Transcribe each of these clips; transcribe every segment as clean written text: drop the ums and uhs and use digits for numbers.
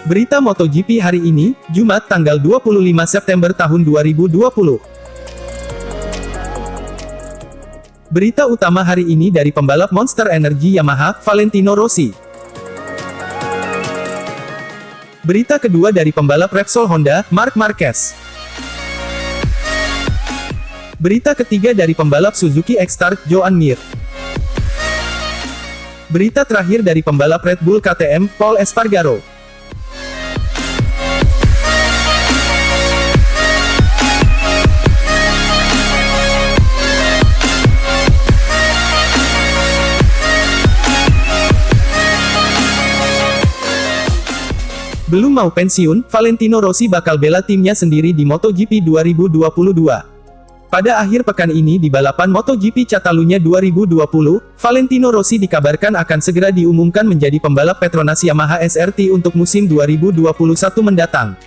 Berita MotoGP hari ini, Jumat tanggal 25 September tahun 2020. Berita utama hari ini dari pembalap Monster Energy Yamaha, Valentino Rossi. Berita kedua dari pembalap Repsol Honda, Marc Marquez. Berita ketiga dari pembalap Suzuki X-Start, Joan Mir. Berita terakhir dari pembalap Red Bull KTM, Paul Espargaro. Belum mau pensiun, Valentino Rossi bakal bela timnya sendiri di MotoGP 2022. Pada akhir pekan ini di balapan MotoGP Catalunya 2020, Valentino Rossi dikabarkan akan segera diumumkan menjadi pembalap Petronas Yamaha SRT untuk musim 2021 mendatang.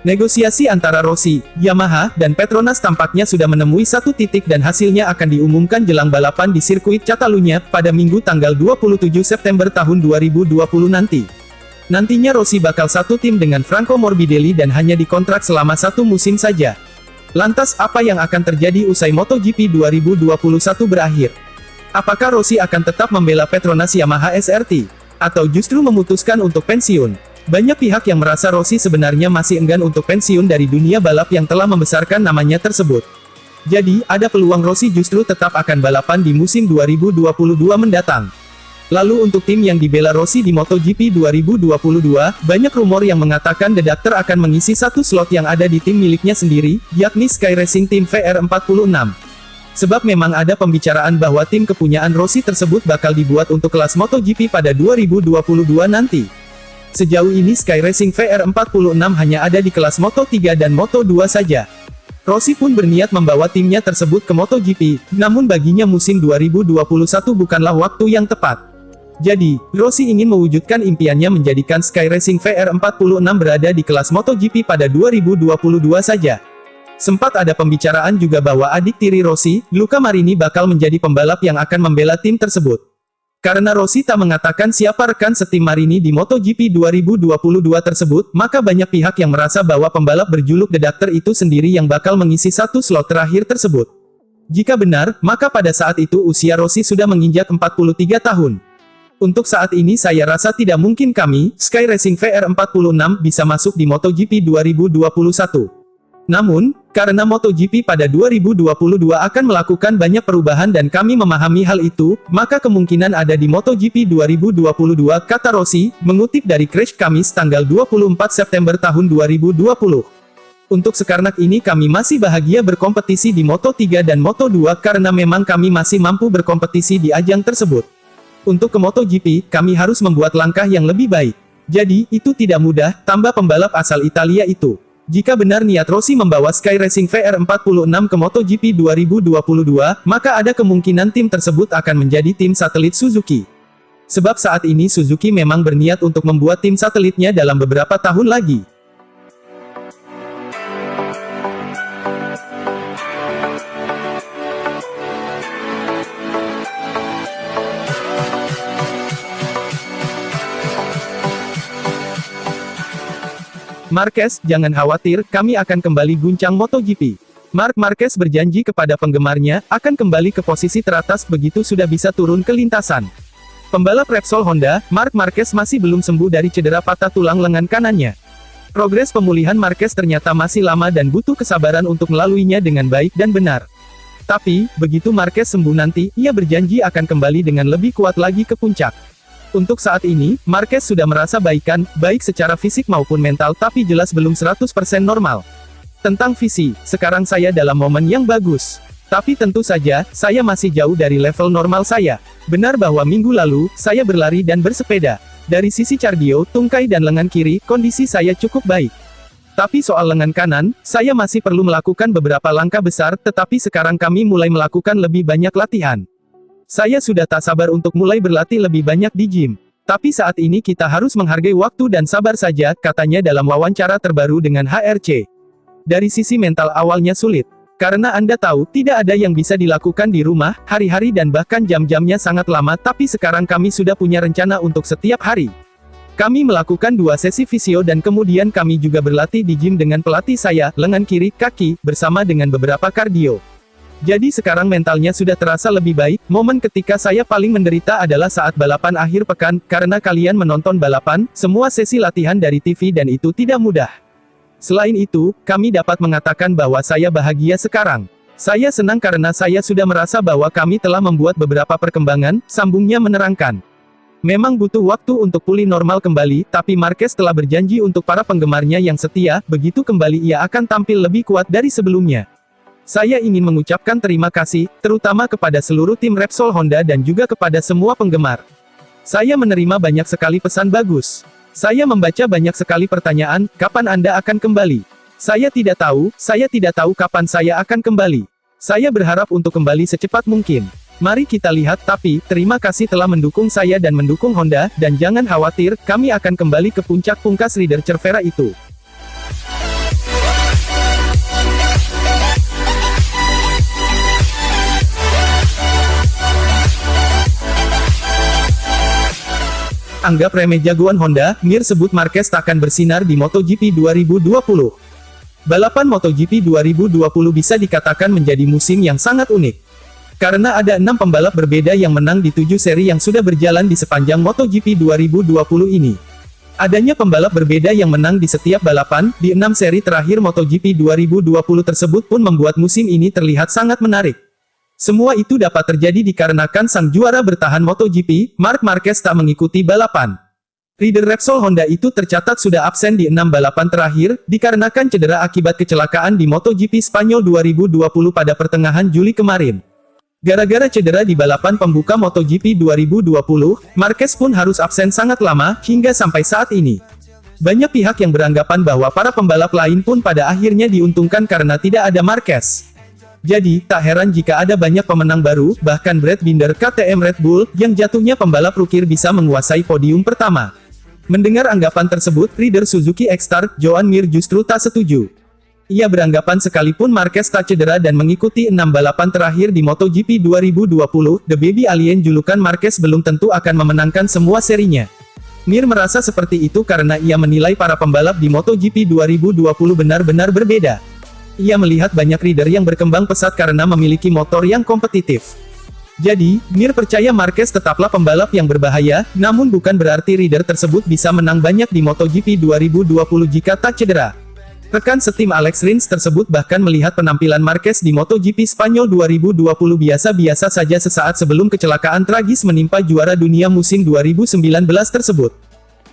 Negosiasi antara Rossi, Yamaha, dan Petronas tampaknya sudah menemui satu titik dan hasilnya akan diumumkan jelang balapan di sirkuit Catalunya pada Minggu tanggal 27 September tahun 2020 nanti. Nantinya Rossi bakal satu tim dengan Franco Morbidelli dan hanya dikontrak selama satu musim saja. Lantas apa yang akan terjadi usai MotoGP 2021 berakhir? Apakah Rossi akan tetap membela Petronas Yamaha SRT? Atau justru memutuskan untuk pensiun? Banyak pihak yang merasa Rossi sebenarnya masih enggan untuk pensiun dari dunia balap yang telah membesarkan namanya tersebut. Jadi, ada peluang Rossi justru tetap akan balapan di musim 2022 mendatang. Lalu untuk tim yang dibela Rossi di MotoGP 2022, banyak rumor yang mengatakan The Doctor akan mengisi satu slot yang ada di tim miliknya sendiri, yakni Sky Racing Team VR46. Sebab memang ada pembicaraan bahwa tim kepunyaan Rossi tersebut bakal dibuat untuk kelas MotoGP pada 2022 nanti. Sejauh ini Sky Racing VR46 hanya ada di kelas Moto3 dan Moto2 saja. Rossi pun berniat membawa timnya tersebut ke MotoGP, namun baginya musim 2021 bukanlah waktu yang tepat. Jadi, Rossi ingin mewujudkan impiannya menjadikan Sky Racing VR46 berada di kelas MotoGP pada 2022 saja. Sempat ada pembicaraan juga bahwa adik tiri Rossi, Luca Marini bakal menjadi pembalap yang akan membela tim tersebut. Karena Rossi tak mengatakan siapa rekan setim Marini di MotoGP 2022 tersebut, maka banyak pihak yang merasa bahwa pembalap berjuluk The Doctor itu sendiri yang bakal mengisi satu slot terakhir tersebut. Jika benar, maka pada saat itu usia Rossi sudah menginjak 43 tahun. Untuk saat ini saya rasa tidak mungkin kami, Sky Racing VR46 bisa masuk di MotoGP 2021. Namun, karena MotoGP pada 2022 akan melakukan banyak perubahan dan kami memahami hal itu, maka kemungkinan ada di MotoGP 2022, kata Rossi, mengutip dari Crash Kamis tanggal 24 September tahun 2020. Untuk sekarang ini kami masih bahagia berkompetisi di Moto3 dan Moto2 karena memang kami masih mampu berkompetisi di ajang tersebut. Untuk ke MotoGP, kami harus membuat langkah yang lebih baik. Jadi, itu tidak mudah, tambah pembalap asal Italia itu. Jika benar niat Rossi membawa Sky Racing VR46 ke MotoGP 2022, maka ada kemungkinan tim tersebut akan menjadi tim satelit Suzuki. Sebab saat ini Suzuki memang berniat untuk membuat tim satelitnya dalam beberapa tahun lagi. Marquez, jangan khawatir, kami akan kembali guncang MotoGP. Marc Marquez berjanji kepada penggemarnya, akan kembali ke posisi teratas begitu sudah bisa turun ke lintasan. Pembalap Repsol Honda, Marc Marquez masih belum sembuh dari cedera patah tulang lengan kanannya. Progres pemulihan Marquez ternyata masih lama dan butuh kesabaran untuk melaluinya dengan baik dan benar. Tapi, begitu Marquez sembuh nanti, ia berjanji akan kembali dengan lebih kuat lagi ke puncak. Untuk saat ini, Marquez sudah merasa baikan, baik secara fisik maupun mental tapi jelas belum 100% normal. Tentang visi, sekarang saya dalam momen yang bagus. Tapi tentu saja, saya masih jauh dari level normal saya. Benar bahwa minggu lalu, saya berlari dan bersepeda. Dari sisi kardio, tungkai dan lengan kiri, kondisi saya cukup baik. Tapi soal lengan kanan, saya masih perlu melakukan beberapa langkah besar, tetapi sekarang kami mulai melakukan lebih banyak latihan. Saya sudah tak sabar untuk mulai berlatih lebih banyak di gym. Tapi saat ini kita harus menghargai waktu dan sabar saja, katanya dalam wawancara terbaru dengan HRC. Dari sisi mental awalnya sulit. Karena Anda tahu, tidak ada yang bisa dilakukan di rumah, hari-hari dan bahkan jam-jamnya sangat lama, tapi sekarang kami sudah punya rencana untuk setiap hari. Kami melakukan 2 sesi fisio dan kemudian kami juga berlatih di gym dengan pelatih saya, lengan kiri, kaki, bersama dengan beberapa kardio. Jadi sekarang mentalnya sudah terasa lebih baik. Momen ketika saya paling menderita adalah saat balapan akhir pekan, karena kalian menonton balapan, semua sesi latihan dari TV dan itu tidak mudah. Selain itu, kami dapat mengatakan bahwa saya bahagia sekarang. Saya senang karena saya sudah merasa bahwa kami telah membuat beberapa perkembangan, sambungnya menerangkan. Memang butuh waktu untuk pulih normal kembali, tapi Marquez telah berjanji untuk para penggemarnya yang setia, begitu kembali ia akan tampil lebih kuat dari sebelumnya. Saya ingin mengucapkan terima kasih, terutama kepada seluruh tim Repsol Honda dan juga kepada semua penggemar. Saya menerima banyak sekali pesan bagus. Saya membaca banyak sekali pertanyaan, kapan Anda akan kembali? Saya tidak tahu kapan saya akan kembali. Saya berharap untuk kembali secepat mungkin. Mari kita lihat, tapi, terima kasih telah mendukung saya dan mendukung Honda, dan jangan khawatir, kami akan kembali ke puncak pungkas Rider Cervera itu. Anggap remeh jagoan Honda, Mir sebut Marquez takkan bersinar di MotoGP 2020. Balapan MotoGP 2020 bisa dikatakan menjadi musim yang sangat unik. Karena ada 6 pembalap berbeda yang menang di 7 seri yang sudah berjalan di sepanjang MotoGP 2020 ini. Adanya pembalap berbeda yang menang di setiap balapan, di 6 seri terakhir MotoGP 2020 tersebut pun membuat musim ini terlihat sangat menarik. Semua itu dapat terjadi dikarenakan sang juara bertahan MotoGP, Marc Marquez tak mengikuti balapan. Rider Repsol Honda itu tercatat sudah absen di 6 balapan terakhir, dikarenakan cedera akibat kecelakaan di MotoGP Spanyol 2020 pada pertengahan Juli kemarin. Gara-gara cedera di balapan pembuka MotoGP 2020, Marquez pun harus absen sangat lama, hingga sampai saat ini. Banyak pihak yang beranggapan bahwa para pembalap lain pun pada akhirnya diuntungkan karena tidak ada Marquez. Jadi, tak heran jika ada banyak pemenang baru, bahkan Brad Binder KTM Red Bull, yang jatuhnya pembalap rookie bisa menguasai podium pertama. Mendengar anggapan tersebut, Rider Suzuki X-Star, Joan Mir justru tak setuju. Ia beranggapan sekalipun Marquez tak cedera dan mengikuti 6 balapan terakhir di MotoGP 2020, The Baby Alien julukan Marquez belum tentu akan memenangkan semua serinya. Mir merasa seperti itu karena ia menilai para pembalap di MotoGP 2020 benar-benar berbeda. Ia melihat banyak rider yang berkembang pesat karena memiliki motor yang kompetitif. Jadi, Mir percaya Marquez tetaplah pembalap yang berbahaya, namun bukan berarti rider tersebut bisa menang banyak di MotoGP 2020 jika tak cedera. Rekan setim Alex Rins tersebut bahkan melihat penampilan Marquez di MotoGP Spanyol 2020 biasa-biasa saja sesaat sebelum kecelakaan tragis menimpa juara dunia musim 2019 tersebut.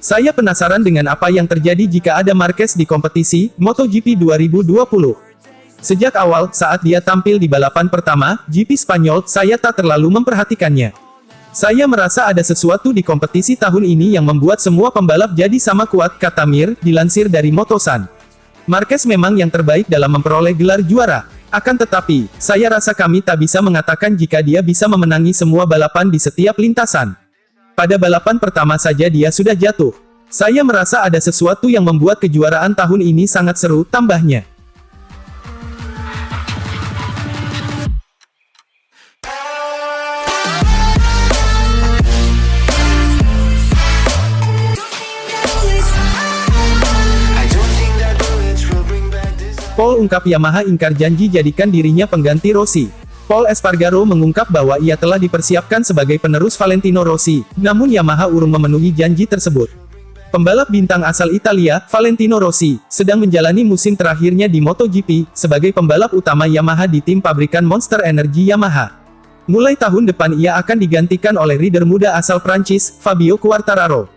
Saya penasaran dengan apa yang terjadi jika ada Marquez di kompetisi MotoGP 2020. Sejak awal, saat dia tampil di balapan pertama, GP Spanyol, saya tak terlalu memperhatikannya. Saya merasa ada sesuatu di kompetisi tahun ini yang membuat semua pembalap jadi sama kuat, kata Mir, dilansir dari Motosan. Marquez memang yang terbaik dalam memperoleh gelar juara. Akan tetapi, saya rasa kami tak bisa mengatakan jika dia bisa memenangi semua balapan di setiap lintasan. Pada balapan pertama saja dia sudah jatuh. Saya merasa ada sesuatu yang membuat kejuaraan tahun ini sangat seru, tambahnya. Paul ungkap Yamaha ingkar janji jadikan dirinya pengganti Rossi. Pol Espargaro mengungkap bahwa ia telah dipersiapkan sebagai penerus Valentino Rossi, namun Yamaha urung memenuhi janji tersebut. Pembalap bintang asal Italia, Valentino Rossi, sedang menjalani musim terakhirnya di MotoGP, sebagai pembalap utama Yamaha di tim pabrikan Monster Energy Yamaha. Mulai tahun depan ia akan digantikan oleh rider muda asal Prancis, Fabio Quartararo.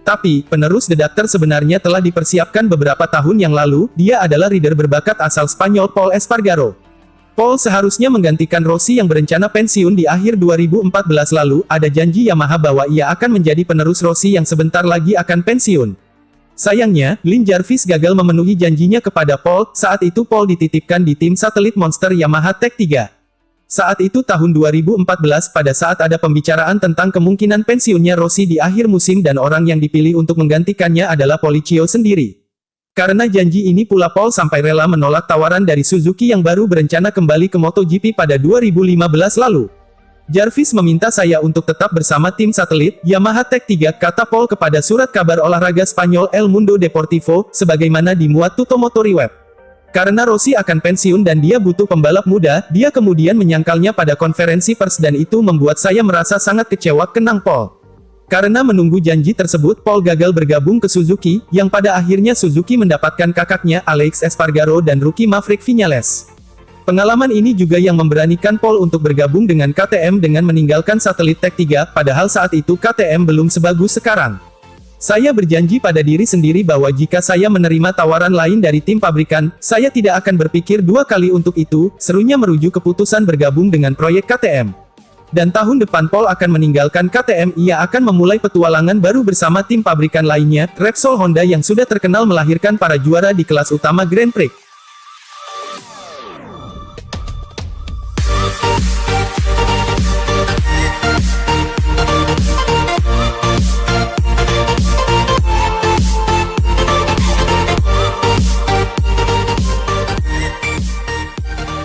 Tapi, penerus The Doctor sebenarnya telah dipersiapkan beberapa tahun yang lalu, dia adalah rider berbakat asal Spanyol Pol Espargaro. Pol seharusnya menggantikan Rossi yang berencana pensiun di akhir 2014 lalu, ada janji Yamaha bahwa ia akan menjadi penerus Rossi yang sebentar lagi akan pensiun. Sayangnya, Lin Jarvis gagal memenuhi janjinya kepada Pol, saat itu Pol dititipkan di tim satelit Monster Yamaha Tech 3. Saat itu tahun 2014 pada saat ada pembicaraan tentang kemungkinan pensiunnya Rossi di akhir musim dan orang yang dipilih untuk menggantikannya adalah Policcio sendiri. Karena janji ini pula Pol sampai rela menolak tawaran dari Suzuki yang baru berencana kembali ke MotoGP pada 2015 lalu. Jarvis meminta saya untuk tetap bersama tim satelit Yamaha Tech 3, kata Paul kepada surat kabar olahraga Spanyol El Mundo Deportivo, sebagaimana dimuat Tuttomotori Web. Karena Rossi akan pensiun dan dia butuh pembalap muda, dia kemudian menyangkalnya pada konferensi pers dan itu membuat saya merasa sangat kecewa, kenang Paul. Karena menunggu janji tersebut, Paul gagal bergabung ke Suzuki, yang pada akhirnya Suzuki mendapatkan kakaknya, Alex Espargaro dan rookie Maverick Viñales. Pengalaman ini juga yang memberanikan Paul untuk bergabung dengan KTM dengan meninggalkan satelit Tech 3, padahal saat itu KTM belum sebagus sekarang. Saya berjanji pada diri sendiri bahwa jika saya menerima tawaran lain dari tim pabrikan, saya tidak akan berpikir dua kali untuk itu, serunya merujuk keputusan bergabung dengan proyek KTM. Dan tahun depan Paul akan meninggalkan KTM, ia akan memulai petualangan baru bersama tim pabrikan lainnya, Repsol Honda yang sudah terkenal melahirkan para juara di kelas utama Grand Prix.